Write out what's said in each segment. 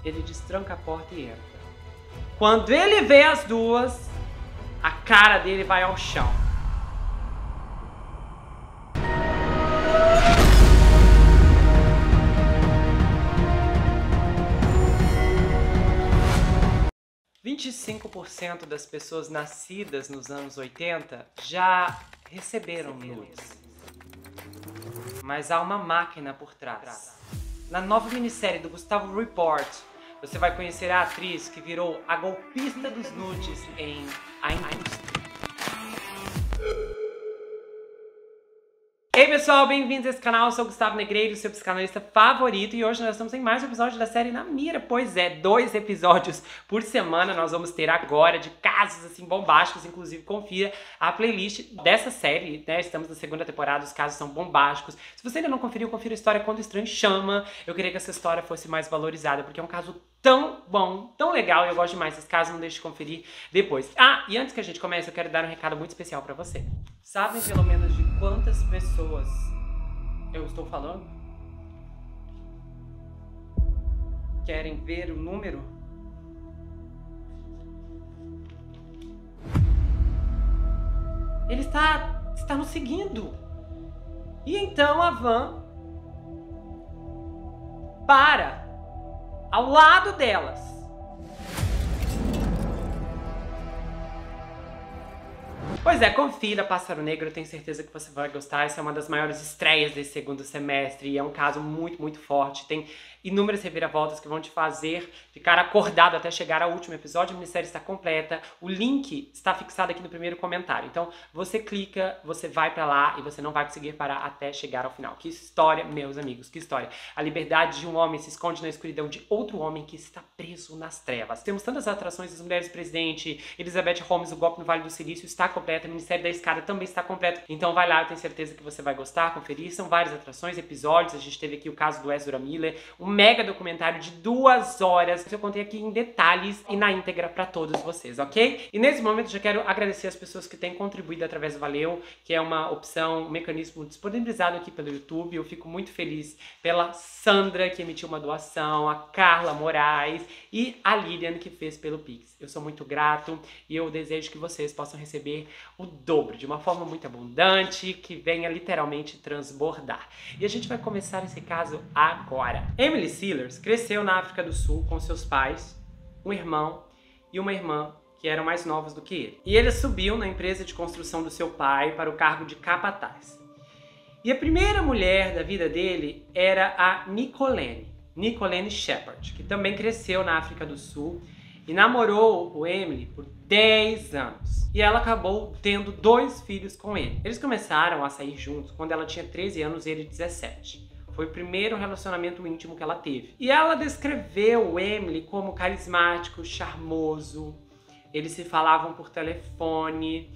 ele destranca a porta e entra. Quando ele vê as duas, a cara dele vai ao chão. ,25% das pessoas nascidas nos anos 80 já receberam nudes. Mas há uma máquina por trás. Na nova minissérie do Gustavo Report, você vai conhecer a atriz que virou a golpista dos nudes em A Indústria. Ei pessoal, bem-vindos a esse canal, eu sou o Gustavo Negreiro, seu psicanalista favorito, e hoje nós estamos em mais um episódio da série Na Mira. Pois é, 2 episódios por semana nós vamos ter agora de casos assim bombásticos. Inclusive confira a playlist dessa série, né? Estamos na 2ª temporada, os casos são bombásticos. Se você ainda não conferiu, confira a história Quando o Estranho Chama. Eu queria que essa história fosse mais valorizada, porque é um caso tão bom, tão legal, e eu gosto demais desse caso, não deixe de conferir depois. Ah, e antes que a gente comece, eu quero dar um recado muito especial pra você. Sabem pelo menos de quantas pessoas eu estou falando? Querem ver o número? Ele está nos seguindo. E então a van para ao lado delas. Pois é, confira Pássaro Negro, eu tenho certeza que você vai gostar. Essa é uma das maiores estreias desse 2º semestre e é um caso muito, muito forte. Tem inúmeras reviravoltas que vão te fazer ficar acordado até chegar ao último episódio. A minissérie está completa, o link está fixado aqui no primeiro comentário. Então você clica, você vai pra lá e você não vai conseguir parar até chegar ao final. Que história, meus amigos, que história. A liberdade de um homem se esconde na escuridão de outro homem que está preso nas trevas. Temos tantas atrações, as Mulheres Presidente, Elizabeth Holmes, O Golpe no Vale do Silício está completa, a minissérie da Escada também está completa. Então vai lá, eu tenho certeza que você vai gostar, conferir. São várias atrações, episódios. A gente teve aqui o caso do Ezra Miller, um mega documentário de 2 horas. Eu contei aqui em detalhes e na íntegra pra todos vocês, ok? E nesse momento eu já quero agradecer as pessoas que têm contribuído através do Valeu, que é uma opção, um mecanismo disponibilizado aqui pelo YouTube. Eu fico muito feliz pela Sandra, que emitiu uma doação, a Carla Moraes e a Lilian, que fez pelo Pix. Eu sou muito grato e eu desejo que vocês possam receber o dobro, de uma forma muito abundante, que venha literalmente transbordar. E a gente vai começar esse caso agora. Emily Sealers cresceu na África do Sul com seus pais, um irmão e uma irmã que eram mais novos do que ele. E ele subiu na empresa de construção do seu pai para o cargo de capataz. E a primeira mulher da vida dele era a Nicolene Shepard, que também cresceu na África do Sul e namorou o Emily por 10 anos. E ela acabou tendo 2 filhos com ele. Eles começaram a sair juntos quando ela tinha 13 anos e ele 17. Foi o primeiro relacionamento íntimo que ela teve. E ela descreveu o Emily como carismático, charmoso. Eles se falavam por telefone.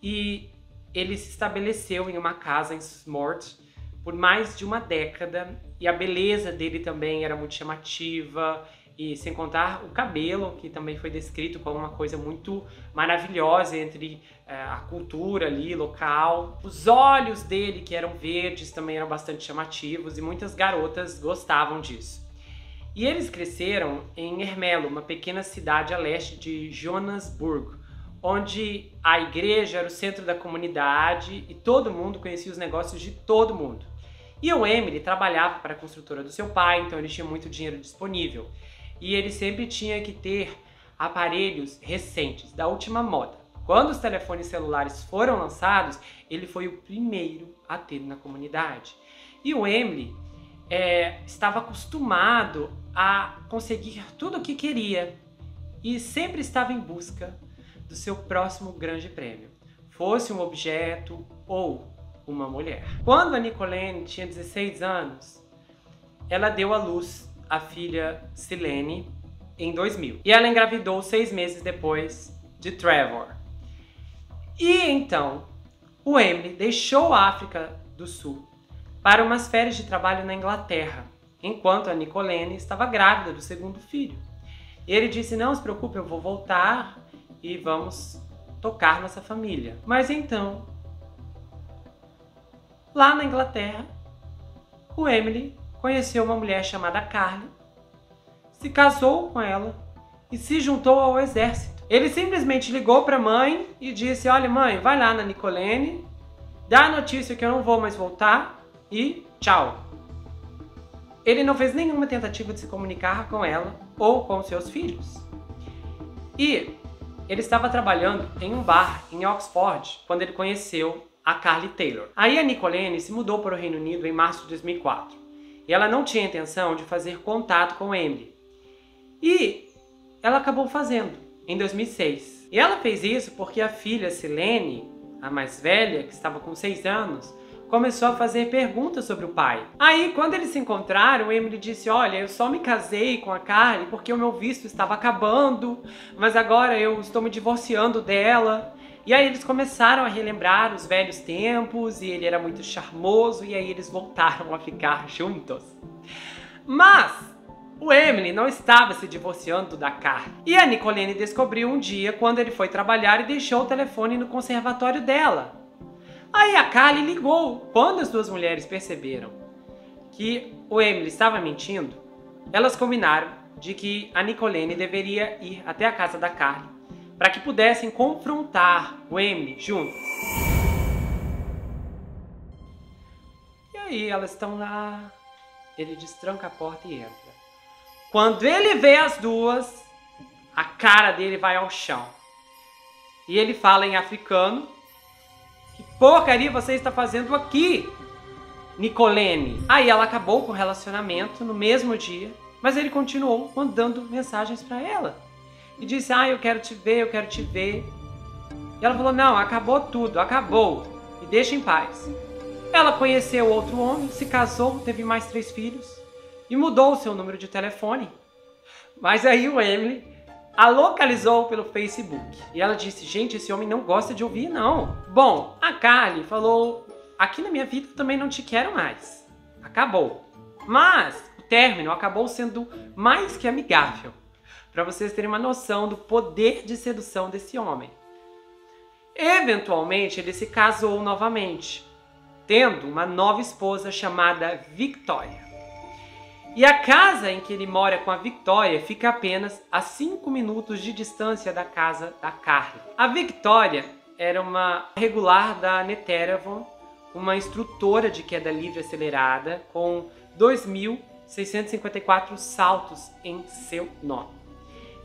E ele se estabeleceu em uma casa em Smart por mais de uma década. E a beleza dele também era muito chamativa. E sem contar o cabelo, que também foi descrito como uma coisa muito maravilhosa entre a cultura ali, local. Os olhos dele, que eram verdes, também eram bastante chamativos e muitas garotas gostavam disso. E eles cresceram em Ermelo, uma pequena cidade a leste de Joanesburgo, onde a igreja era o centro da comunidade e todo mundo conhecia os negócios de todo mundo. E o Emily trabalhava para a construtora do seu pai, então ele tinha muito dinheiro disponível. E ele sempre tinha que ter aparelhos recentes, da última moda. Quando os telefones celulares foram lançados, ele foi o primeiro a ter na comunidade. E o Emily estava acostumado a conseguir tudo o que queria e sempre estava em busca do seu próximo grande prêmio, fosse um objeto ou uma mulher. Quando a Nicolene tinha 16 anos, ela deu à luz a filha Silene em 2000. E ela engravidou 6 meses depois de Trevor. E então, o Emily deixou a África do Sul para umas férias de trabalho na Inglaterra, enquanto a Nicolene estava grávida do 2º filho. E ele disse, não se preocupe, eu vou voltar e vamos tocar nossa família. Mas então, lá na Inglaterra, o Emily conheceu uma mulher chamada Carly, se casou com ela e se juntou ao exército. Ele simplesmente ligou para a mãe e disse: olha, mãe, vai lá na Nicolaine, dá a notícia que eu não vou mais voltar e tchau. Ele não fez nenhuma tentativa de se comunicar com ela ou com seus filhos. E ele estava trabalhando em um bar em Oxford quando ele conheceu a Carly Taylor. Aí a Nicolaine se mudou para o Reino Unido em março de 2004. E ela não tinha intenção de fazer contato com Emily. E ela acabou fazendo, em 2006. E ela fez isso porque a filha Silene, a mais velha, que estava com 6 anos, começou a fazer perguntas sobre o pai. Aí, quando eles se encontraram, Emily disse: olha, eu só me casei com a Carly porque o meu visto estava acabando, mas agora eu estou me divorciando dela. E aí eles começaram a relembrar os velhos tempos, e ele era muito charmoso, e aí eles voltaram a ficar juntos. Mas o Emily não estava se divorciando da Carly. E a Nicolaine descobriu um dia quando ele foi trabalhar e deixou o telefone no conservatório dela. Aí a Carly ligou. Quando as duas mulheres perceberam que o Emily estava mentindo, elas combinaram de que a Nicolaine deveria ir até a casa da Carly para que pudessem confrontar o Emily juntos. E aí elas estão lá, ele destranca a porta e entra. Quando ele vê as duas, a cara dele vai ao chão. E ele fala em africano: que porcaria você está fazendo aqui, Nicolaine? Aí ela acabou com o relacionamento no mesmo dia, mas ele continuou mandando mensagens para ela. E disse: eu quero te ver, eu quero te ver. E ela falou: não, acabou tudo, acabou. Me deixa em paz. Ela conheceu outro homem, se casou, teve mais 3 filhos e mudou o seu número de telefone. Mas aí o Emily a localizou pelo Facebook. E ela disse: gente, esse homem não gosta de ouvir, não. Bom, a Carly falou: aqui na minha vida também não te quero mais. Acabou. Mas o término acabou sendo mais que amigável, para vocês terem uma noção do poder de sedução desse homem. Eventualmente, ele se casou novamente, tendo uma nova esposa chamada Victoria. E a casa em que ele mora com a Victoria fica apenas a 5 minutos de distância da casa da Carly. A Victoria era uma regular da Neteravon, uma instrutora de queda livre acelerada com 2.654 saltos em seu nome.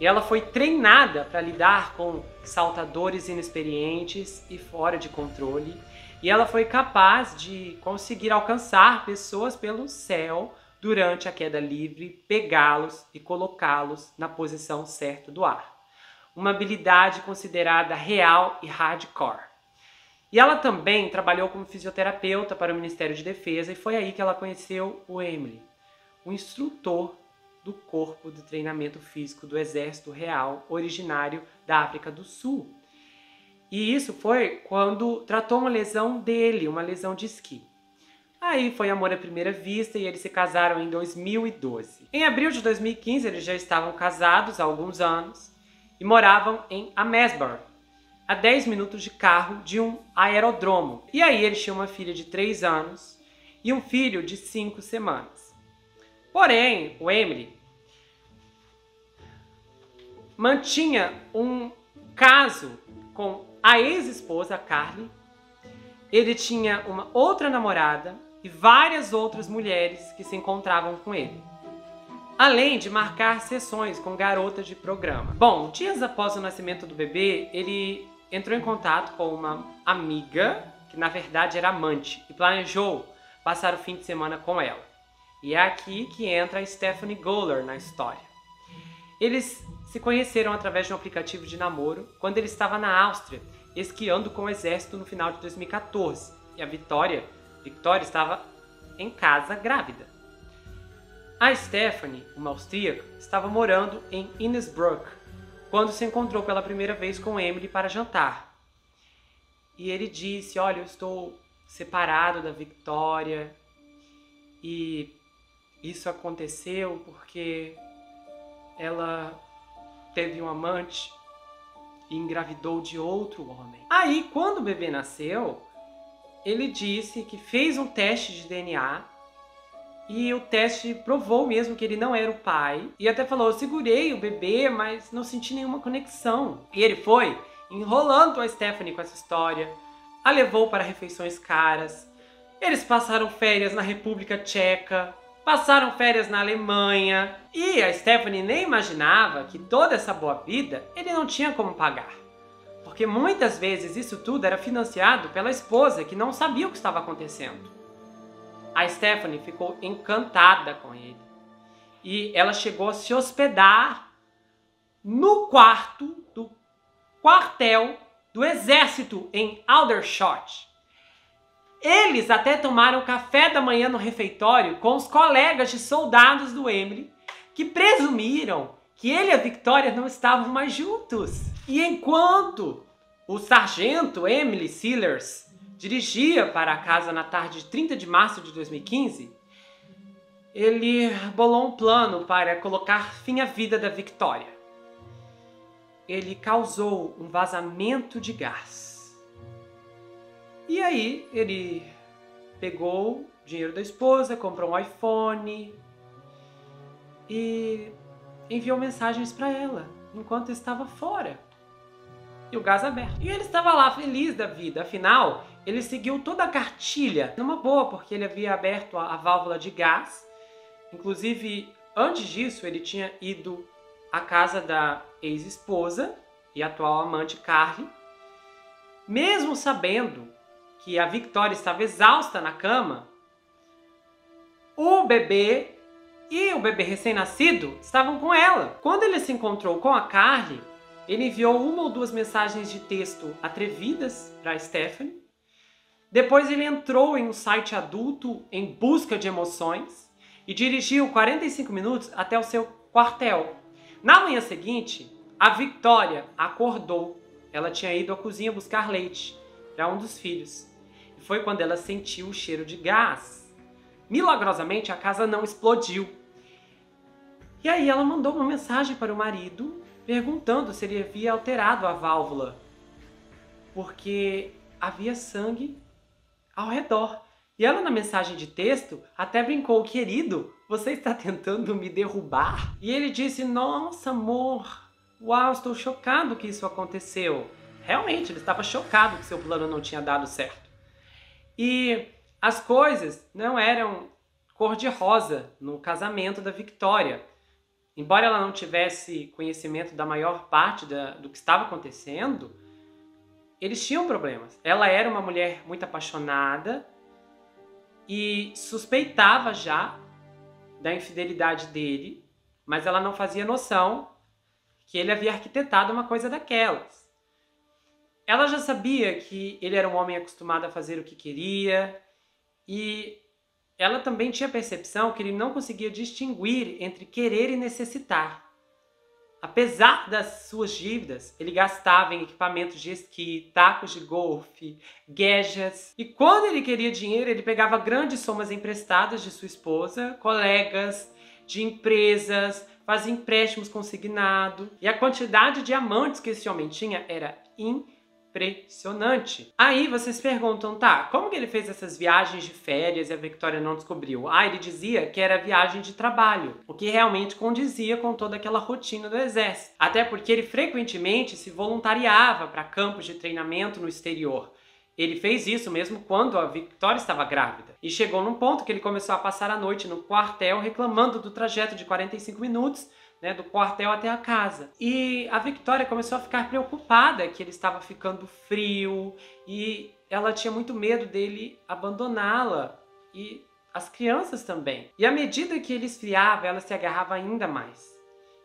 E ela foi treinada para lidar com saltadores inexperientes e fora de controle. E ela foi capaz de conseguir alcançar pessoas pelo céu durante a queda livre, pegá-los e colocá-los na posição certa do ar. Uma habilidade considerada real e hardcore. E ela também trabalhou como fisioterapeuta para o Ministério de Defesa, e foi aí que ela conheceu o Emily, o instrutor do corpo de treinamento físico do Exército Real, originário da África do Sul. E isso foi quando tratou uma lesão dele, uma lesão de esqui. Aí foi amor à primeira vista e eles se casaram em 2012. Em abril de 2015, eles já estavam casados há alguns anos e moravam em Amesbury, a 10 minutos de carro de um aeródromo. E aí eles tinham uma filha de 3 anos e um filho de 5 semanas. Porém, o Emily mantinha um caso com a ex-esposa, Carly. Ele tinha uma outra namorada e várias outras mulheres que se encontravam com ele, além de marcar sessões com garotas de programa. Bom, dias após o nascimento do bebê, ele entrou em contato com uma amiga, que na verdade era amante, e planejou passar o fim de semana com ela. E é aqui que entra a Stephanie Goller na história. Eles se conheceram através de um aplicativo de namoro quando ele estava na Áustria, esquiando com o exército no final de 2014. E a Victoria estava em casa grávida. A Stephanie, uma austríaca, estava morando em Innsbruck quando se encontrou pela primeira vez com Emily para jantar. E ele disse: olha, eu estou separado da Victoria e isso aconteceu porque ela teve um amante e engravidou de outro homem. Aí, quando o bebê nasceu, ele disse que fez um teste de DNA E o teste provou mesmo que ele não era o pai. E até falou, eu segurei o bebê, mas não senti nenhuma conexão. E ele foi enrolando a Stephanie com essa história. A levou para refeições caras. Eles passaram férias na República Tcheca. Passaram férias na Alemanha. E a Stephanie nem imaginava que toda essa boa vida ele não tinha como pagar. Porque muitas vezes isso tudo era financiado pela esposa, que não sabia o que estava acontecendo. A Stephanie ficou encantada com ele. E ela chegou a se hospedar no quarto do quartel do exército em Aldershot. Eles até tomaram café da manhã no refeitório com os colegas de soldados do Emily, que presumiram que ele e a Victoria não estavam mais juntos. E enquanto o sargento Emily Sellers dirigia para a casa na tarde de 30 de março de 2015, ele bolou um plano para colocar fim à vida da Victoria. Ele causou um vazamento de gás. E aí ele pegou o dinheiro da esposa, comprou um iPhone e enviou mensagens para ela enquanto estava fora. E o gás aberto. E ele estava lá feliz da vida, afinal, ele seguiu toda a cartilha numa boa, porque ele havia aberto a válvula de gás. Inclusive, antes disso, ele tinha ido à casa da ex-esposa e atual amante Carly, mesmo sabendo que a Victoria estava exausta na cama. O bebê e o bebê recém-nascido estavam com ela. Quando ele se encontrou com a Carly, ele enviou 1 ou 2 mensagens de texto atrevidas para Stephanie. Depois ele entrou em um site adulto em busca de emoções e dirigiu 45 minutos até o seu quartel. Na manhã seguinte, a Victoria acordou. Ela tinha ido à cozinha buscar leite para um dos filhos. E foi quando ela sentiu o cheiro de gás. Milagrosamente, a casa não explodiu. E aí ela mandou uma mensagem para o marido perguntando se ele havia alterado a válvula, porque havia sangue ao redor. E ela, na mensagem de texto, até brincou, querido, você está tentando me derrubar? E ele disse, nossa, amor, uau, estou chocado que isso aconteceu. Realmente, ele estava chocado que seu plano não tinha dado certo. E as coisas não eram cor-de-rosa no casamento da Victoria. Embora ela não tivesse conhecimento da maior parte do que estava acontecendo, eles tinham problemas. Ela era uma mulher muito apaixonada e suspeitava já da infidelidade dele, mas ela não fazia noção que ele havia arquitetado uma coisa daquelas. Ela já sabia que ele era um homem acostumado a fazer o que queria e ela também tinha percepção que ele não conseguia distinguir entre querer e necessitar. Apesar das suas dívidas, ele gastava em equipamentos de esqui, tacos de golfe, gadgets. E quando ele queria dinheiro, ele pegava grandes somas emprestadas de sua esposa, colegas, de empresas, fazia empréstimos consignados. E a quantidade de amantes que esse homem tinha era impressionante. Aí vocês perguntam, tá, como que ele fez essas viagens de férias e a Victoria não descobriu? Ah, ele dizia que era viagem de trabalho, o que realmente condizia com toda aquela rotina do exército. Até porque ele frequentemente se voluntariava para campos de treinamento no exterior. Ele fez isso mesmo quando a Victoria estava grávida. E chegou num ponto que ele começou a passar a noite no quartel reclamando do trajeto de 45 minutos, né, do quartel até a casa. E a Victoria começou a ficar preocupada que ele estava ficando frio e ela tinha muito medo dele abandoná-la e as crianças também. E à medida que ele esfriava, ela se agarrava ainda mais.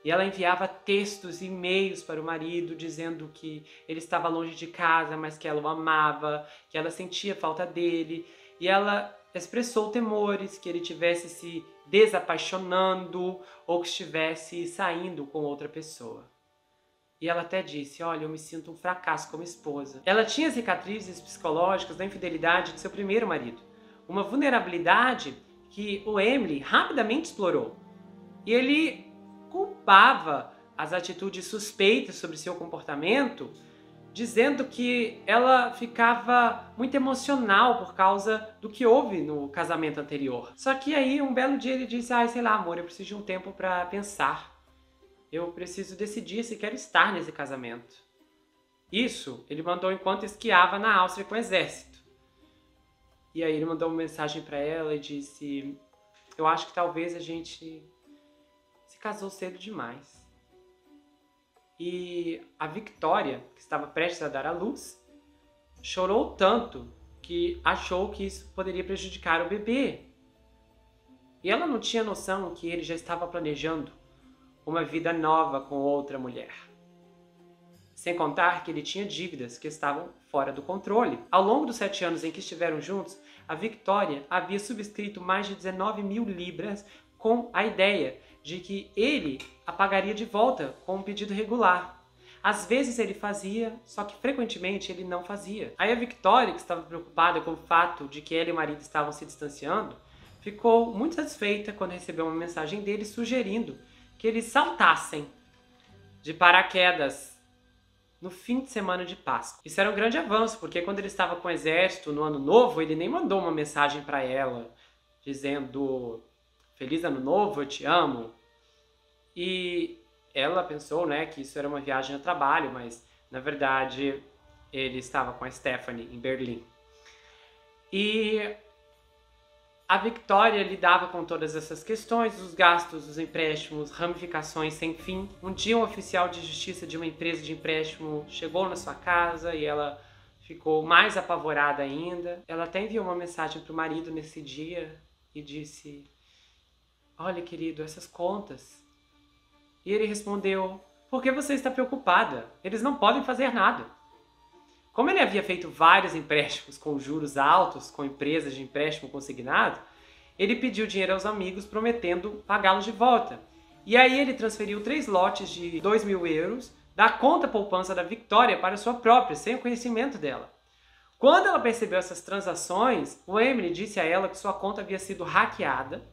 E ela enviava textos e e-mails para o marido dizendo que ele estava longe de casa, mas que ela o amava, que ela sentia falta dele. E ela expressou temores que ele tivesse se desapaixonando ou que estivesse saindo com outra pessoa. E ela até disse, olha, eu me sinto um fracasso como esposa. Ela tinha cicatrizes psicológicas da infidelidade de seu primeiro marido. Uma vulnerabilidade que o Emily rapidamente explorou. E ele culpava as atitudes suspeitas sobre seu comportamento dizendo que ela ficava muito emocional por causa do que houve no casamento anterior. Só que aí, um belo dia, ele disse: sei lá, amor, eu preciso de um tempo para pensar. Eu preciso decidir se quero estar nesse casamento. Isso ele mandou enquanto esquiava na Áustria com o exército. E aí ele mandou uma mensagem para ela e disse: eu acho que talvez a gente se casou cedo demais. E a Victoria, que estava prestes a dar à luz, chorou tanto que achou que isso poderia prejudicar o bebê. E ela não tinha noção que ele já estava planejando uma vida nova com outra mulher. Sem contar que ele tinha dívidas que estavam fora do controle. Ao longo dos 7 anos em que estiveram juntos, a Victoria havia subscrito mais de 19.000 libras com a ideia de que ele a pagaria de volta com um pedido regular. Às vezes ele fazia, só que frequentemente ele não fazia. Aí a Victoria, que estava preocupada com o fato de que ela e o marido estavam se distanciando, ficou muito satisfeita quando recebeu uma mensagem dele sugerindo que eles saltassem de paraquedas no fim de semana de Páscoa. Isso era um grande avanço, porque quando ele estava com o exército no ano novo, ele nem mandou uma mensagem para ela dizendo: Feliz Ano Novo, eu te amo. E ela pensou, né, que isso era uma viagem a trabalho, mas na verdade ele estava com a Stephanie em Berlim. E a Victoria lidava com todas essas questões, os gastos, os empréstimos, ramificações sem fim. Um dia um oficial de justiça de uma empresa de empréstimo chegou na sua casa e ela ficou mais apavorada ainda. Ela até enviou uma mensagem para o marido nesse dia e disse: olha, querido, essas contas. E ele respondeu: por que você está preocupada? Eles não podem fazer nada. Como ele havia feito vários empréstimos com juros altos, com empresas de empréstimo consignado, ele pediu dinheiro aos amigos, prometendo pagá-los de volta. E aí ele transferiu 3 lotes de 2.000 euros da conta poupança da Victoria para sua própria, sem o conhecimento dela. Quando ela percebeu essas transações, o Emily disse a ela que sua conta havia sido hackeada,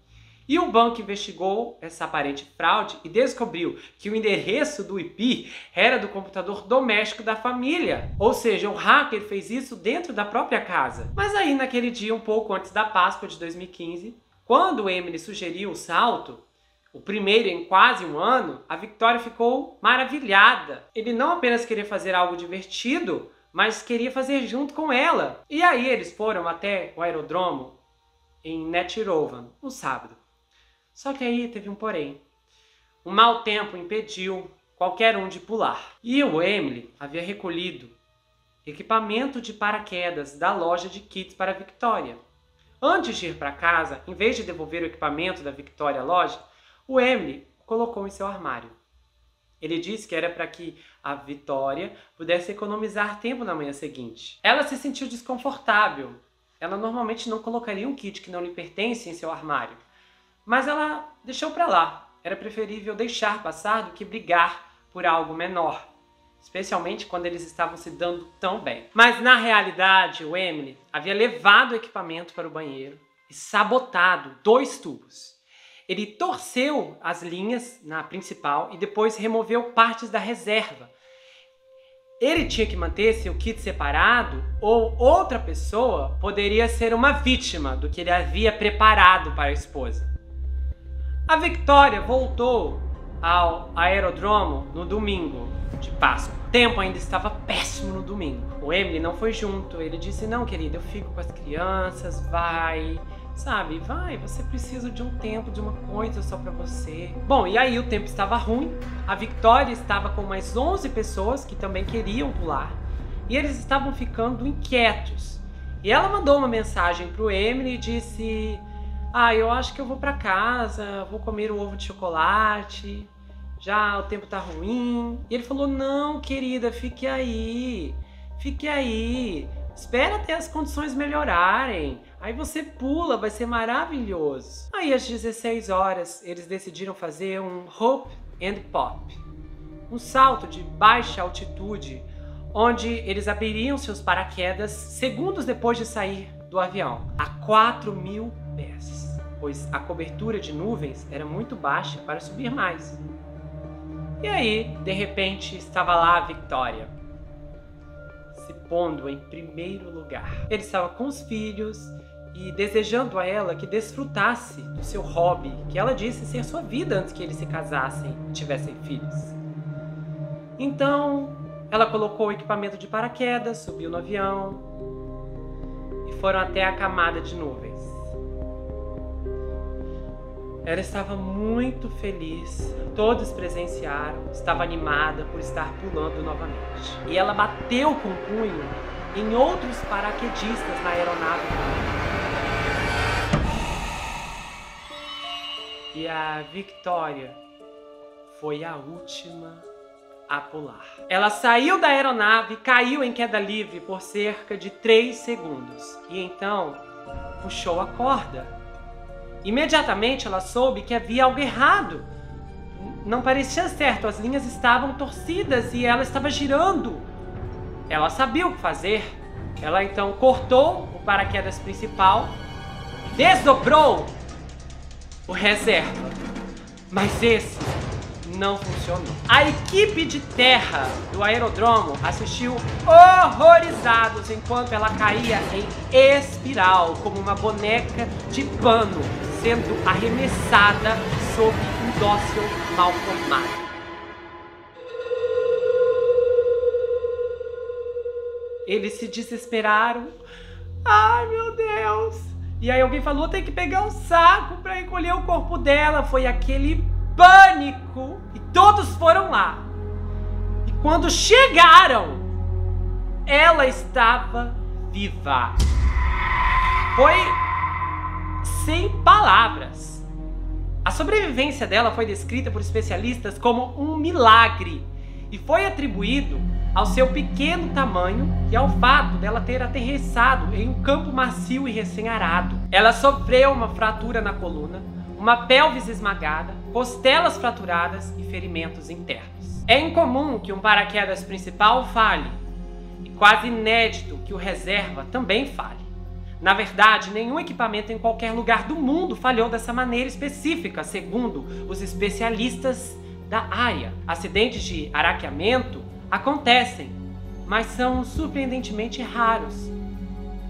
e o banco investigou essa aparente fraude e descobriu que o endereço do IP era do computador doméstico da família. Ou seja, o hacker fez isso dentro da própria casa. Mas aí, naquele dia, um pouco antes da Páscoa de 2015, quando o Emily sugeriu o salto, o primeiro em quase um ano, a Victoria ficou maravilhada. Ele não apenas queria fazer algo divertido, mas queria fazer junto com ela. E aí eles foram até o aerodromo em Netirovan, no sábado. Só que aí teve um porém. O mau tempo impediu qualquer um de pular. E o Emily havia recolhido equipamento de paraquedas da loja de kits para a Victoria. Antes de ir para casa, em vez de devolver o equipamento da Victoria à loja, o Emily o colocou em seu armário. Ele disse que era para que a Victoria pudesse economizar tempo na manhã seguinte. Ela se sentiu desconfortável. Ela normalmente não colocaria um kit que não lhe pertence em seu armário. Mas ela deixou pra lá. Era preferível deixar passar do que brigar por algo menor. Especialmente quando eles estavam se dando tão bem. Mas na realidade, o Emily havia levado o equipamento para o banheiro e sabotado 2 tubos. Ele torceu as linhas na principal e depois removeu partes da reserva. Ele tinha que manter seu kit separado ou outra pessoa poderia ser uma vítima do que ele havia preparado para a esposa. A Victoria voltou ao aerodromo no domingo de Páscoa. O tempo ainda estava péssimo no domingo. O Emily não foi junto. Ele disse: não, querida, eu fico com as crianças, vai. Sabe, vai, você precisa de um tempo, de uma coisa só pra você. Bom, e aí o tempo estava ruim. A Victoria estava com mais 11 pessoas que também queriam pular. E eles estavam ficando inquietos. E ela mandou uma mensagem pro Emily e disse: eu acho que eu vou pra casa, vou comer um ovo de chocolate, já o tempo tá ruim. E ele falou: não, querida, fique aí, espera até as condições melhorarem, aí você pula, vai ser maravilhoso. Aí às 16 horas eles decidiram fazer um hop and pop, um salto de baixa altitude, onde eles abririam seus paraquedas segundos depois de sair do avião, a 4.000 pés, pois a cobertura de nuvens era muito baixa para subir mais. E aí, de repente, estava lá a Victoria. pondo em primeiro lugar. Ele estava com os filhos e desejando a ela que desfrutasse do seu hobby, que ela disse ser sua vida antes que eles se casassem e tivessem filhos. Então, ela colocou o equipamento de paraquedas, subiu no avião e foram até a camada de nuvens. Ela estava muito feliz, todos presenciaram, estava animada por estar pulando novamente. E ela bateu com o punho em outros paraquedistas na aeronave também. E a Victoria foi a última a pular. Ela saiu da aeronave e caiu em queda livre por cerca de 3 segundos. E então puxou a corda. Imediatamente ela soube que havia algo errado. Não parecia certo, as linhas estavam torcidas e ela estava girando. Ela sabia o que fazer. Ela então cortou o paraquedas principal, desdobrou o reserva, mas esse não funcionou. A equipe de terra do aeródromo assistiu horrorizados enquanto ela caía em espiral, como uma boneca de pano, sendo arremessada sob um dócil mal formado. Eles se desesperaram. Ai, meu Deus! E aí alguém falou, tem que pegar um saco para encolher o corpo dela. Foi aquele pânico. E todos foram lá. E quando chegaram, ela estava viva. Foi sem palavras. A sobrevivência dela foi descrita por especialistas como um milagre. E foi atribuído ao seu pequeno tamanho e ao fato dela ter aterrissado em um campo macio e recém-arado. Ela sofreu uma fratura na coluna, uma pelvis esmagada, costelas fraturadas e ferimentos internos. É incomum que um paraquedas principal falhe, e quase inédito que o reserva também falhe. Na verdade, nenhum equipamento em qualquer lugar do mundo falhou dessa maneira específica, segundo os especialistas da área. Acidentes de araqueamento acontecem, mas são surpreendentemente raros.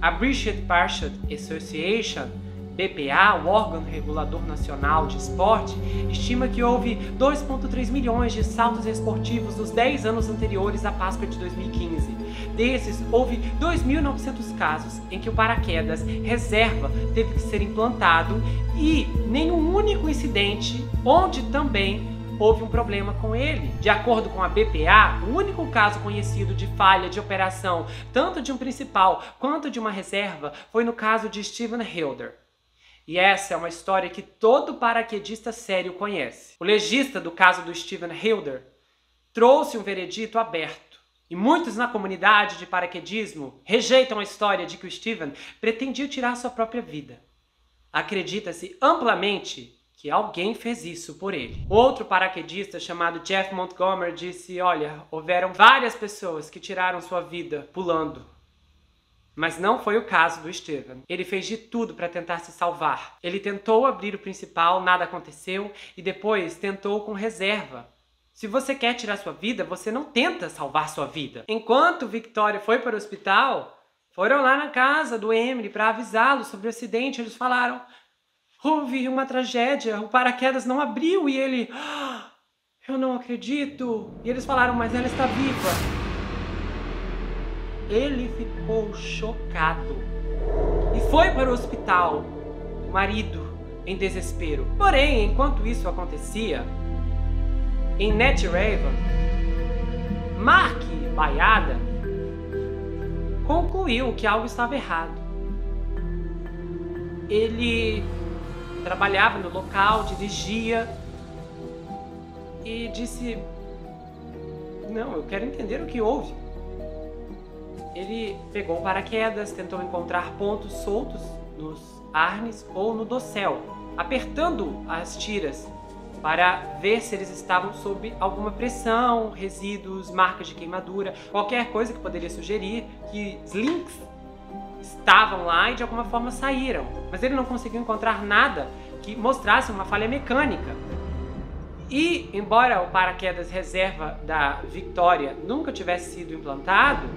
A British Parachute Association, BPA, o órgão regulador nacional de esporte, estima que houve 2,3 milhões de saltos esportivos nos 10 anos anteriores à Páscoa de 2015. Desses, houve 2.900 casos em que o paraquedas reserva teve que ser implantado e nenhum único incidente onde também houve um problema com ele. De acordo com a BPA, o único caso conhecido de falha de operação, tanto de um principal quanto de uma reserva, foi no caso de Steven Hilder. E essa é uma história que todo paraquedista sério conhece. O legista do caso do Steven Hilder trouxe um veredito aberto. E muitos na comunidade de paraquedismo rejeitam a história de que o Steven pretendia tirar sua própria vida. Acredita-se amplamente que alguém fez isso por ele. Outro paraquedista chamado Jeff Montgomery disse, olha, houveram várias pessoas que tiraram sua vida pulando. Mas não foi o caso do Steven. Ele fez de tudo para tentar se salvar. Ele tentou abrir o principal, nada aconteceu, e depois tentou com reserva. Se você quer tirar sua vida, você não tenta salvar sua vida. Enquanto Victoria foi para o hospital, foram lá na casa do Emily para avisá-lo sobre o acidente. Eles falaram, houve uma tragédia, o paraquedas não abriu. E ele, eu não acredito. E eles falaram, mas ela está viva. Ele ficou chocado e foi para o hospital, o marido em desespero. Porém, enquanto isso acontecia, em Netraven, Mark Baiada concluiu que algo estava errado. Ele trabalhava no local, dirigia e disse, não, eu quero entender o que houve. Ele pegou o paraquedas, tentou encontrar pontos soltos nos arnes ou no dossel, apertando as tiras para ver se eles estavam sob alguma pressão, resíduos, marcas de queimadura, qualquer coisa que poderia sugerir que os links estavam lá e de alguma forma saíram. Mas ele não conseguiu encontrar nada que mostrasse uma falha mecânica. E, embora o paraquedas reserva da Victoria nunca tivesse sido implantado,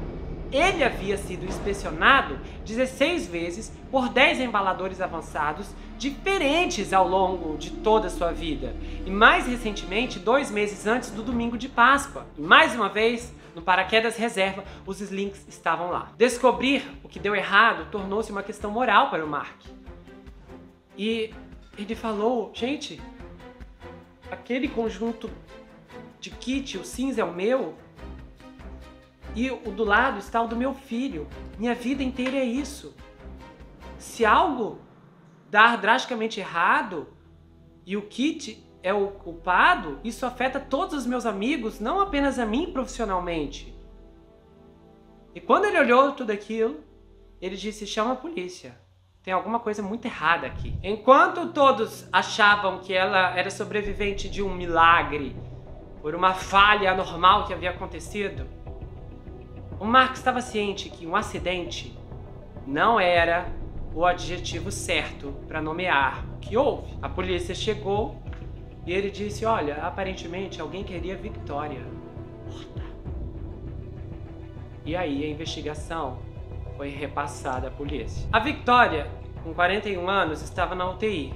Ele havia sido inspecionado 16 vezes por 10 embaladores avançados diferentes ao longo de toda a sua vida. E mais recentemente, 2 meses antes do domingo de Páscoa. E mais uma vez, no paraquedas reserva, os slinks estavam lá. Descobrir o que deu errado tornou-se uma questão moral para o Mark. E ele falou, gente, aquele conjunto de kit, o cinza é o meu, e o do lado está o do meu filho. Minha vida inteira é isso. Se algo dar drasticamente errado e o kit é o culpado, isso afeta todos os meus amigos, não apenas a mim profissionalmente. E quando ele olhou tudo aquilo, ele disse, chama a polícia. Tem alguma coisa muito errada aqui. Enquanto todos achavam que ela era sobrevivente de um milagre, por uma falha anormal que havia acontecido, o Mark estava ciente que um acidente não era o adjetivo certo para nomear o que houve. A polícia chegou e ele disse, olha, aparentemente alguém queria Victoria morta. E aí a investigação foi repassada à polícia. A Victoria, com 41 anos, estava na UTI.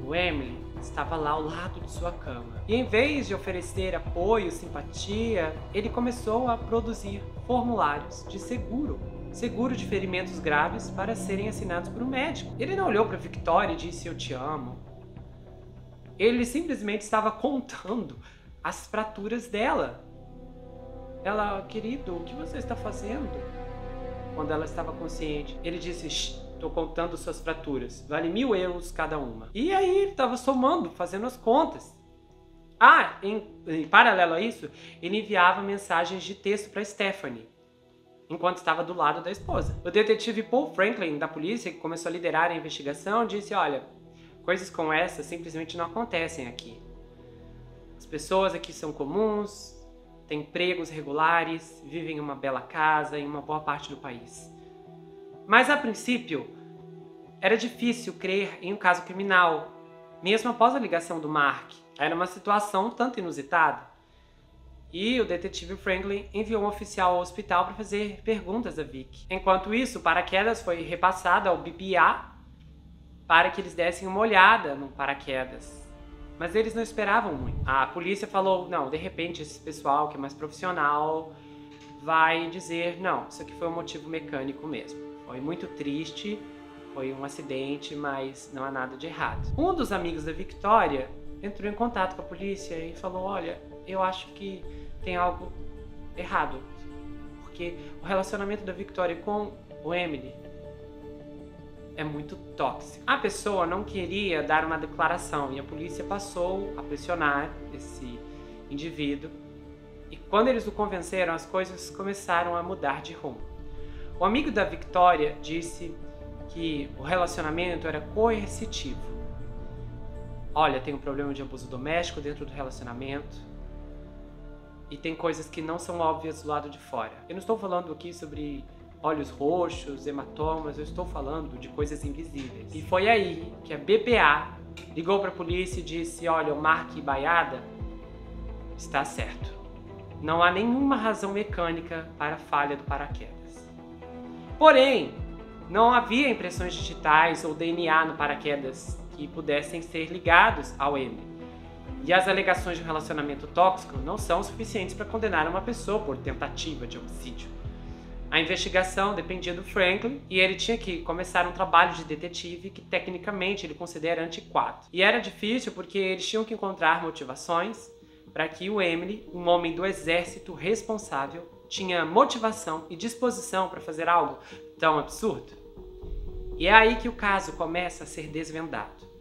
O Emily estava lá ao lado de sua cama. E em vez de oferecer apoio, simpatia, ele começou a produzir formulários de seguro de ferimentos graves para serem assinados por um médico. Ele não olhou para Victoria e disse, eu te amo. Ele simplesmente estava contando as fraturas dela. Ela, querido, o que você está fazendo? Quando ela estava consciente, ele disse, estou contando suas fraturas, vale 1.000 euros cada uma. E aí ele estava somando, fazendo as contas. Em paralelo a isso, ele enviava mensagens de texto para Stephanie, enquanto estava do lado da esposa. O detetive Paul Franklin, da polícia, que começou a liderar a investigação, disse, olha, coisas como essa simplesmente não acontecem aqui. As pessoas aqui são comuns, têm empregos regulares, vivem em uma bela casa em uma boa parte do país. Mas a princípio, era difícil crer em um caso criminal, mesmo após a ligação do Mark. Era uma situação tanto inusitada. E o detetive Franklin enviou um oficial ao hospital para fazer perguntas a Vic. Enquanto isso, o paraquedas foi repassado ao BPA para que eles dessem uma olhada no paraquedas. Mas eles não esperavam muito. A polícia falou, não, de repente esse pessoal que é mais profissional vai dizer, não, isso aqui foi um motivo mecânico mesmo. Foi muito triste, foi um acidente, mas não há nada de errado. Um dos amigos da Victoria entrou em contato com a polícia e falou, olha, eu acho que tem algo errado. Porque o relacionamento da Victoria com o Emily é muito tóxico. A pessoa não queria dar uma declaração e a polícia passou a pressionar esse indivíduo. E quando eles o convenceram, as coisas começaram a mudar de rumo. O amigo da Victoria disse que o relacionamento era coercitivo. Olha, tem um problema de abuso doméstico dentro do relacionamento e tem coisas que não são óbvias do lado de fora. Eu não estou falando aqui sobre olhos roxos, hematomas, eu estou falando de coisas invisíveis. E foi aí que a BPA ligou para a polícia e disse, olha, o Mark Baiada está certo. Não há nenhuma razão mecânica para a falha do paraquedas. Porém, não havia impressões digitais ou DNA no paraquedas que pudessem ser ligados ao Emily. E as alegações de um relacionamento tóxico não são suficientes para condenar uma pessoa por tentativa de homicídio. A investigação dependia do Franklin e ele tinha que começar um trabalho de detetive que tecnicamente ele considera antiquado. E era difícil porque eles tinham que encontrar motivações para que o Emily, um homem do exército responsável, tinha motivação e disposição para fazer algo tão absurdo. E é aí que o caso começa a ser desvendado.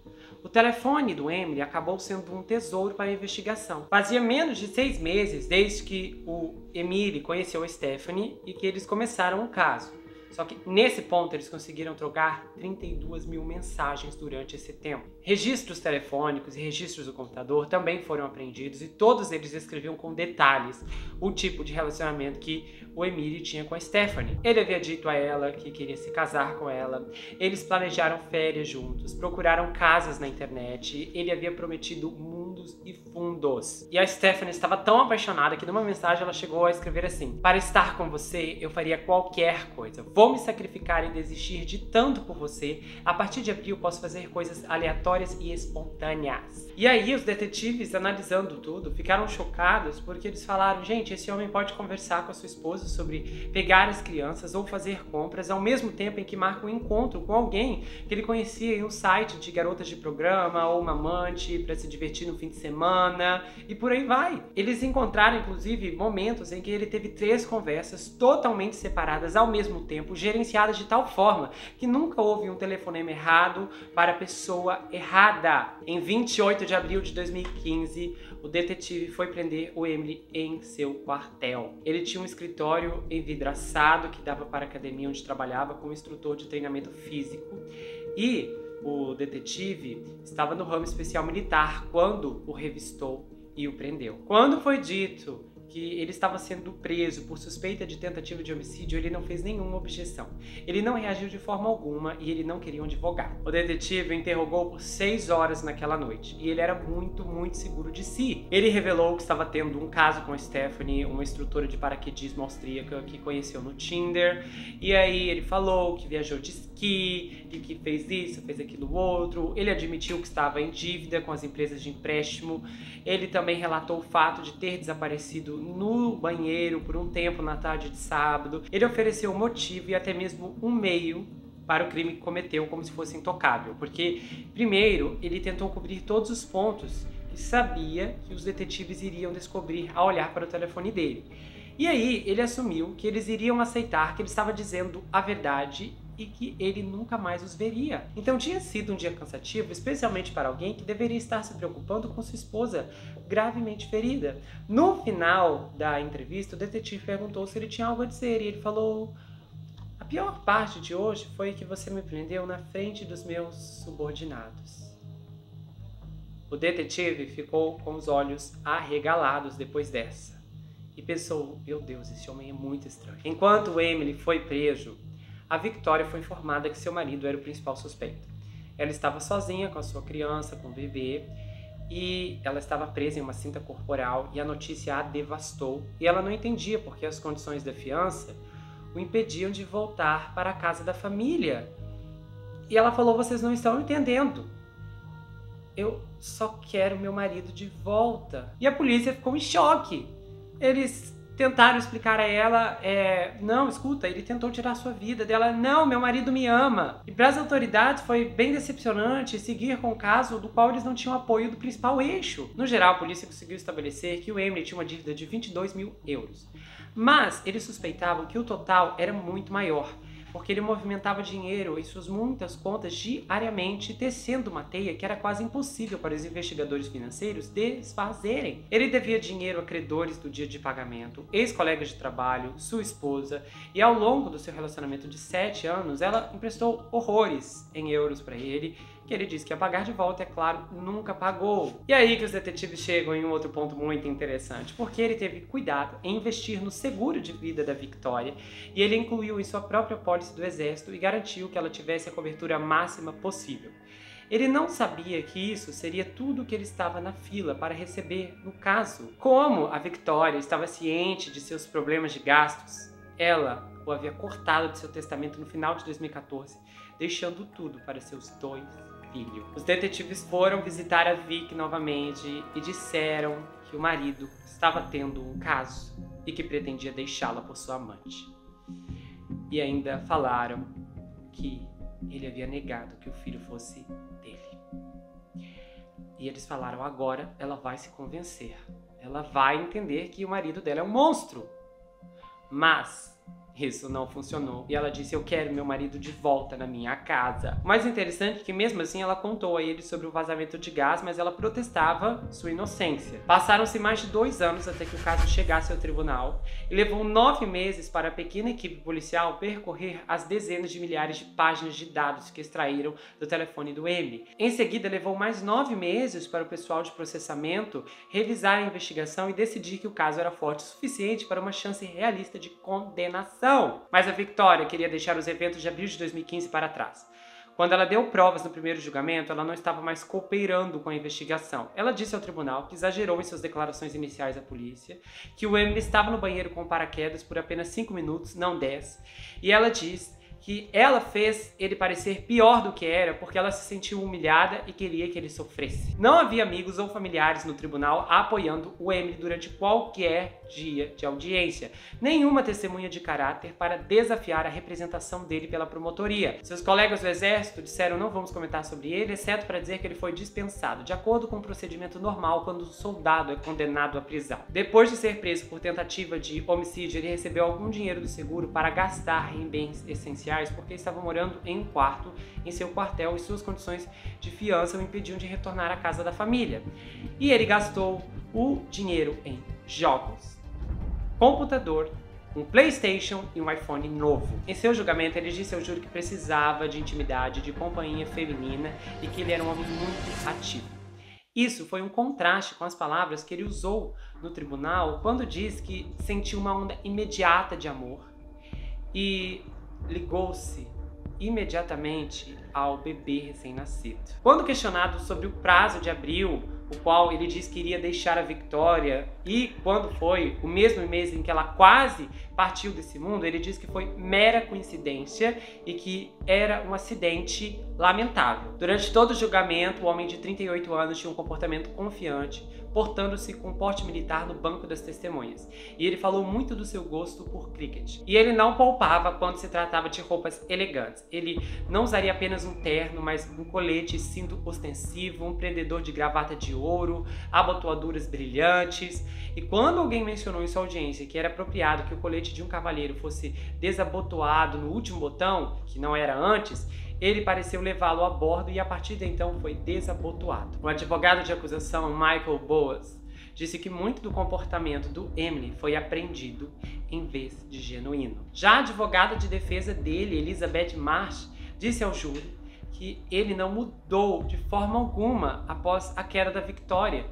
O telefone do Emily acabou sendo um tesouro para a investigação. Fazia menos de 6 meses desde que o Emily conheceu a Stephanie e que eles começaram o caso. Só que nesse ponto eles conseguiram trocar 32.000 mensagens durante esse tempo. Registros telefônicos e registros do computador também foram apreendidos e todos eles descreviam com detalhes o tipo de relacionamento que o Emily tinha com a Stephanie. Ele havia dito a ela que queria se casar com ela, eles planejaram férias juntos, procuraram casas na internet, ele havia prometido o mundo todos e fundos. E a Stephanie estava tão apaixonada que numa mensagem ela chegou a escrever assim: para estar com você, eu faria qualquer coisa. Vou me sacrificar e desistir de tanto por você. A partir de abril, posso fazer coisas aleatórias e espontâneas. E aí, os detetives, analisando tudo, ficaram chocados porque eles falaram: gente, esse homem pode conversar com a sua esposa sobre pegar as crianças ou fazer compras ao mesmo tempo em que marca um encontro com alguém que ele conhecia em um site de garotas de programa ou uma amante para se divertir no fim de semana e por aí vai. Eles encontraram, inclusive, momentos em que ele teve 3 conversas totalmente separadas ao mesmo tempo, gerenciadas de tal forma que nunca houve um telefonema errado para a pessoa errada. Em 28 de abril de 2015, o detetive foi prender o Emily em seu quartel. Ele tinha um escritório envidraçado que dava para a academia onde trabalhava como instrutor de treinamento físico e o detetive estava no ramo especial militar quando o revistou e o prendeu. Quando foi dito que ele estava sendo preso por suspeita de tentativa de homicídio, ele não fez nenhuma objeção. Ele não reagiu de forma alguma e ele não queria um advogado. O detetive o interrogou por 6 horas naquela noite e ele era muito seguro de si. Ele revelou que estava tendo um caso com a Stephanie, uma instrutora de paraquedismo austríaca que conheceu no Tinder. E aí ele falou que viajou de esqui e que fez isso, fez aquilo outro. Ele admitiu que estava em dívida com as empresas de empréstimo. Ele também relatou o fato de ter desaparecido no banheiro por um tempo na tarde de sábado. Ele ofereceu um motivo e até mesmo um meio para o crime que cometeu, como se fosse intocável. Porque, primeiro, ele tentou cobrir todos os pontos que sabia que os detetives iriam descobrir ao olhar para o telefone dele. E aí, ele assumiu que eles iriam aceitar que ele estava dizendo a verdade e que ele nunca mais os veria. Então tinha sido um dia cansativo, especialmente para alguém que deveria estar se preocupando com sua esposa gravemente ferida. No final da entrevista, o detetive perguntou se ele tinha algo a dizer e ele falou: a pior parte de hoje foi que você me prendeu na frente dos meus subordinados. O detetive ficou com os olhos arregalados depois dessa e pensou: meu Deus, esse homem é muito estranho. Enquanto o Emily foi preso, a Victoria foi informada que seu marido era o principal suspeito. Ela estava sozinha com a sua criança, com o bebê, e ela estava presa em uma cinta corporal e a notícia a devastou. E ela não entendia porque as condições da fiança o impediam de voltar para a casa da família. E ela falou: vocês não estão entendendo. Eu só quero meu marido de volta. E a polícia ficou em choque. Eles tentaram explicar a ela, não, escuta, ele tentou tirar sua vida dela. Não, meu marido me ama. E para as autoridades foi bem decepcionante seguir com o caso do qual eles não tinham apoio do principal eixo. No geral, a polícia conseguiu estabelecer que o Emily tinha uma dívida de 22 mil euros. Mas eles suspeitavam que o total era muito maior, porque ele movimentava dinheiro em suas muitas contas diariamente, tecendo uma teia que era quase impossível para os investigadores financeiros desfazerem. Ele devia dinheiro a credores do dia de pagamento, ex-colegas de trabalho, sua esposa, e ao longo do seu relacionamento de 7 anos, ela emprestou horrores em euros para ele, que ele disse que ia pagar de volta, é claro, nunca pagou. E aí que os detetives chegam em um outro ponto muito interessante, porque ele teve cuidado em investir no seguro de vida da Victoria e ele incluiu em sua própria pólice do exército e garantiu que ela tivesse a cobertura máxima possível. Ele não sabia que isso seria tudo o que ele estava na fila para receber no caso. Como a Victoria estava ciente de seus problemas de gastos, ela o havia cortado de seu testamento no final de 2014, deixando tudo para seus 2 filhos. Os detetives foram visitar a Vic novamente e disseram que o marido estava tendo um caso e que pretendia deixá-la por sua amante. E ainda falaram que ele havia negado que o filho fosse dele. E eles falaram: agora ela vai se convencer. Ela vai entender que o marido dela é um monstro. Mas isso não funcionou. E ela disse: eu quero meu marido de volta na minha casa. O mais interessante é que mesmo assim ela contou a ele sobre o vazamento de gás, mas ela protestava sua inocência. Passaram-se mais de 2 anos até que o caso chegasse ao tribunal e levou 9 meses para a pequena equipe policial percorrer as dezenas de milhares de páginas de dados que extraíram do telefone do Emily. Em seguida, levou mais 9 meses para o pessoal de processamento revisar a investigação e decidir que o caso era forte o suficiente para uma chance realista de condenação. Mas a Victoria queria deixar os eventos de abril de 2015 para trás. Quando ela deu provas no primeiro julgamento, ela não estava mais cooperando com a investigação. Ela disse ao tribunal que exagerou em suas declarações iniciais à polícia, que o Emily estava no banheiro com paraquedas por apenas 5 minutos, não 10, e ela diz que ela fez ele parecer pior do que era porque ela se sentiu humilhada e queria que ele sofresse. Não havia amigos ou familiares no tribunal apoiando o Emily durante qualquer dia de audiência. Nenhuma testemunha de caráter para desafiar a representação dele pela promotoria. Seus colegas do exército disseram não vamos comentar sobre ele, exceto para dizer que ele foi dispensado, de acordo com o procedimento normal quando o soldado é condenado à prisão. Depois de ser preso por tentativa de homicídio, ele recebeu algum dinheiro do seguro para gastar em bens essenciais porque estava morando em um quarto em seu quartel e suas condições de fiança o impediam de retornar à casa da família. E ele gastou o dinheiro em jogos, computador, um PlayStation e um iPhone novo. Em seu julgamento, ele disse ao júri que precisava de intimidade, de companhia feminina e que ele era um homem muito ativo. Isso foi um contraste com as palavras que ele usou no tribunal quando diz que sentiu uma onda imediata de amor e ligou-se imediatamente ao bebê recém-nascido. Quando questionado sobre o prazo de abril, o qual ele diz que iria deixar a Victoria, e quando foi o mesmo mês em que ela quase partiu desse mundo, ele diz que foi mera coincidência e que era um acidente lamentável. Durante todo o julgamento, o homem de 38 anos tinha um comportamento confiante, portando-se com porte militar no banco das testemunhas. E ele falou muito do seu gosto por cricket. E ele não poupava quando se tratava de roupas elegantes. Ele não usaria apenas um terno, mas um colete, cinto ostensivo, um prendedor de gravata de ouro, abotoaduras brilhantes. E quando alguém mencionou em sua audiência que era apropriado que o colete de um cavalheiro fosse desabotoado no último botão, que não era antes, ele pareceu levá-lo a bordo e a partir de então foi desabotoado. O advogado de acusação, Michael Boas, disse que muito do comportamento do Emily foi aprendido em vez de genuíno. Já a advogada de defesa dele, Elizabeth Marsh, disse ao júri que ele não mudou de forma alguma após a queda da Victoria,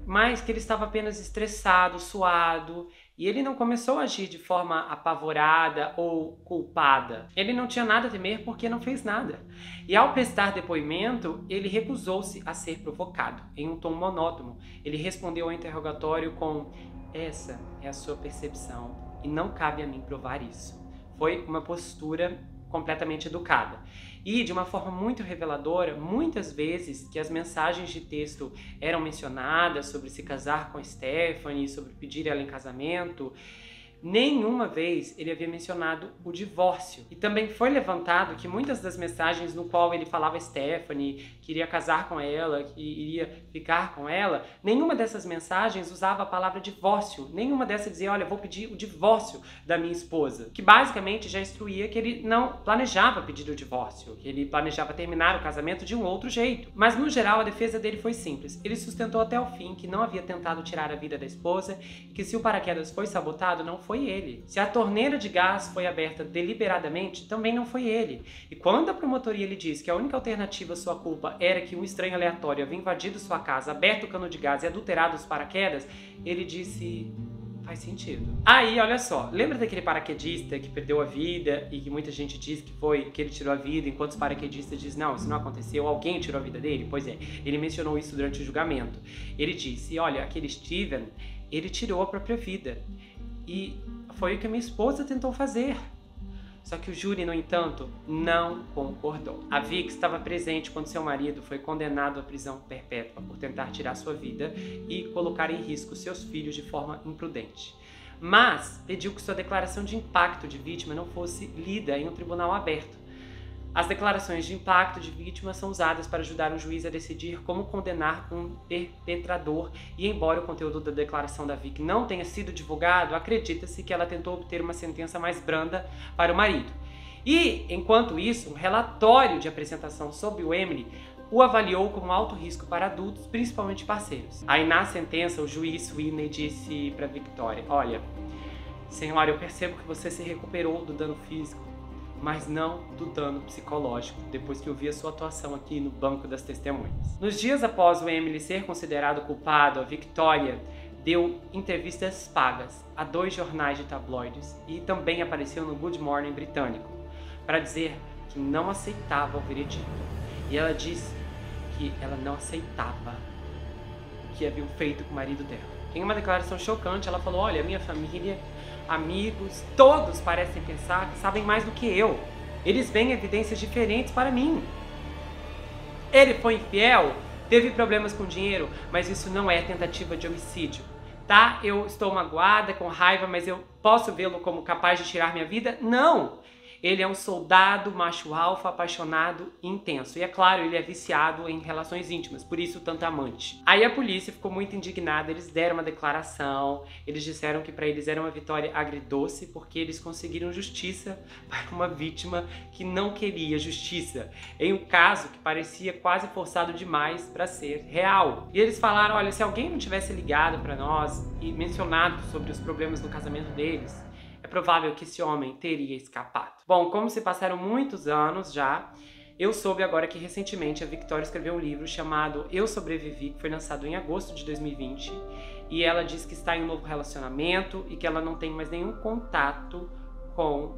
mas que ele estava apenas estressado, suado, e ele não começou a agir de forma apavorada ou culpada. Ele não tinha nada a temer porque não fez nada. E ao prestar depoimento, ele recusou-se a ser provocado. Em um tom monótono, ele respondeu ao interrogatório com: "Essa é a sua percepção e não cabe a mim provar isso." Foi uma postura completamente educada. E de uma forma muito reveladora, muitas vezes que as mensagens de texto eram mencionadas sobre se casar com a Stephanie, sobre pedir ela em casamento, nenhuma vez ele havia mencionado o divórcio. E também foi levantado que muitas das mensagens no qual ele falava Stephanie, que iria casar com ela, que iria ficar com ela, nenhuma dessas mensagens usava a palavra divórcio. Nenhuma dessas dizia, olha, vou pedir o divórcio da minha esposa. Que basicamente já instruía que ele não planejava pedir o divórcio, que ele planejava terminar o casamento de um outro jeito. Mas no geral a defesa dele foi simples. Ele sustentou até o fim que não havia tentado tirar a vida da esposa e que se o paraquedas foi sabotado, não foi ele. Se a torneira de gás foi aberta deliberadamente, também não foi ele. E quando a promotoria lhe disse que a única alternativa à sua culpa era que um estranho aleatório havia invadido sua casa, aberto o cano de gás e adulterado os paraquedas, ele disse: faz sentido. Aí, olha só, lembra daquele paraquedista que perdeu a vida e que muita gente diz que foi que ele tirou a vida, enquanto os paraquedistas dizem, não, isso não aconteceu, alguém tirou a vida dele? Pois é, ele mencionou isso durante o julgamento. Ele disse, olha, aquele Steven, ele tirou a própria vida. E foi o que a minha esposa tentou fazer. Só que o júri, no entanto, não concordou. A Vic estava presente quando seu marido foi condenado à prisão perpétua por tentar tirar sua vida e colocar em risco seus filhos de forma imprudente. Mas pediu que sua declaração de impacto de vítima não fosse lida em um tribunal aberto. As declarações de impacto de vítima são usadas para ajudar um juiz a decidir como condenar um perpetrador e, embora o conteúdo da declaração da Vic não tenha sido divulgado, acredita-se que ela tentou obter uma sentença mais branda para o marido. E, enquanto isso, um relatório de apresentação sobre o Emily o avaliou como alto risco para adultos, principalmente parceiros. Aí, na sentença, o juiz Sweeney disse para Victoria, olha, senhora, eu percebo que você se recuperou do dano físico, mas não do dano psicológico, depois que eu vi a sua atuação aqui no banco das testemunhas. Nos dias após o Emily ser considerado culpado, a Victoria deu entrevistas pagas a 2 jornais de tabloides e também apareceu no Good Morning britânico, para dizer que não aceitava o veredito. E ela disse que ela não aceitava o que haviam feito com o marido dela. Em uma declaração chocante, ela falou: olha, minha família, amigos, todos parecem pensar que sabem mais do que eu. Eles veem evidências diferentes para mim. Ele foi infiel, teve problemas com dinheiro, mas isso não é tentativa de homicídio. Tá? Eu estou magoada, com raiva, mas eu posso vê-lo como capaz de tirar minha vida? Não! Ele é um soldado macho alfa, apaixonado e intenso. E é claro, ele é viciado em relações íntimas, por isso tanto amante. Aí a polícia ficou muito indignada, eles deram uma declaração, eles disseram que para eles era uma vitória agridoce, porque eles conseguiram justiça para uma vítima que não queria justiça, em um caso que parecia quase forçado demais para ser real. E eles falaram: olha, se alguém não tivesse ligado para nós e mencionado sobre os problemas no casamento deles, é provável que esse homem teria escapado. Bom, como se passaram muitos anos já, eu soube agora que recentemente a Victoria escreveu um livro chamado Eu Sobrevivi, que foi lançado em agosto de 2020, e ela diz que está em um novo relacionamento e que ela não tem mais nenhum contato com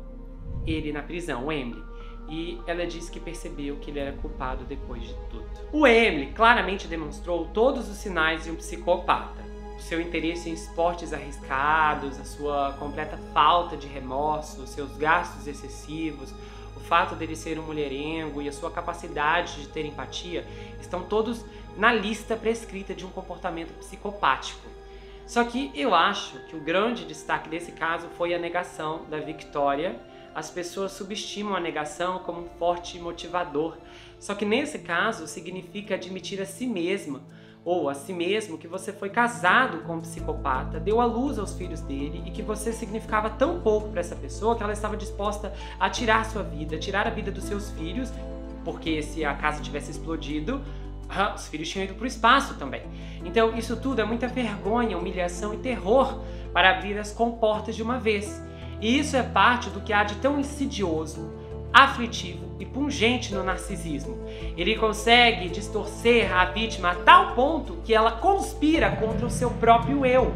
ele na prisão, o Emily. E ela disse que percebeu que ele era culpado depois de tudo. O Emily claramente demonstrou todos os sinais de um psicopata. O seu interesse em esportes arriscados, a sua completa falta de remorso, os seus gastos excessivos, o fato dele ser um mulherengo e a sua capacidade de ter empatia estão todos na lista prescrita de um comportamento psicopático. Só que eu acho que o grande destaque desse caso foi a negação da Victoria. As pessoas subestimam a negação como um forte motivador. Só que nesse caso significa admitir a si mesma, ou a si mesmo, que você foi casado com um psicopata, deu à luz aos filhos dele e que você significava tão pouco para essa pessoa que ela estava disposta a tirar sua vida, tirar a vida dos seus filhos, porque se a casa tivesse explodido, os filhos tinham ido para o espaço também. Então isso tudo é muita vergonha, humilhação e terror para abrir as comportas de uma vez. E isso é parte do que há de tão insidioso, aflitivo e pungente no narcisismo. Ele consegue distorcer a vítima a tal ponto que ela conspira contra o seu próprio eu.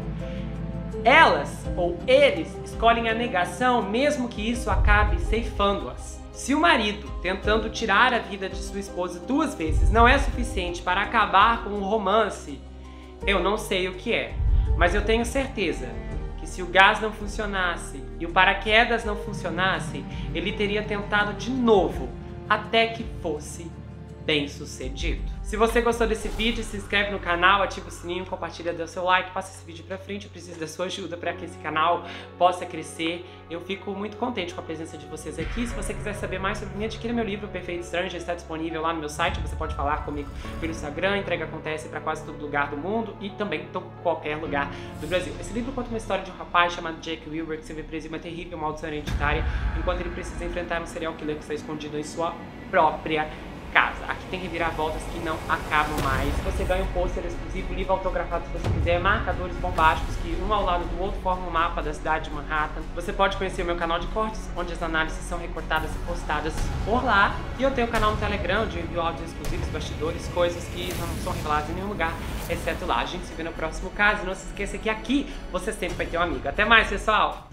Elas, ou eles, escolhem a negação mesmo que isso acabe ceifando-as. Se o marido, tentando tirar a vida de sua esposa 2 vezes, não é suficiente para acabar com um romance, eu não sei o que é. Mas eu tenho certeza que se o gás não funcionasse e o paraquedas não funcionasse, ele teria tentado de novo, até que fosse bem sucedido. Se você gostou desse vídeo, se inscreve no canal, ativa o sininho, compartilha, dê o seu like, passa esse vídeo pra frente. Eu preciso da sua ajuda para que esse canal possa crescer. Eu fico muito contente com a presença de vocês aqui. Se você quiser saber mais sobre mim, adquira meu livro Perfeito Estranho, já está disponível lá no meu site. Você pode falar comigo pelo Instagram, a entrega acontece para quase todo lugar do mundo e também em qualquer lugar do Brasil. Esse livro conta uma história de um rapaz chamado Jake Wilber que se vê preso em uma terrível maldição hereditária enquanto ele precisa enfrentar um serial killer que está escondido em sua própria casa. Aqui tem reviravoltas que não acabam mais. Você ganha um pôster exclusivo, livro autografado se você quiser, marcadores bombásticos que um ao lado do outro formam um mapa da cidade de Manhattan. Você pode conhecer o meu canal de cortes, onde as análises são recortadas e postadas por lá. E eu tenho um canal no Telegram, onde eu envio áudios exclusivos, bastidores, coisas que não são reveladas em nenhum lugar, exceto lá. A gente se vê no próximo caso. E não se esqueça que aqui você sempre vai ter um amigo. Até mais, pessoal!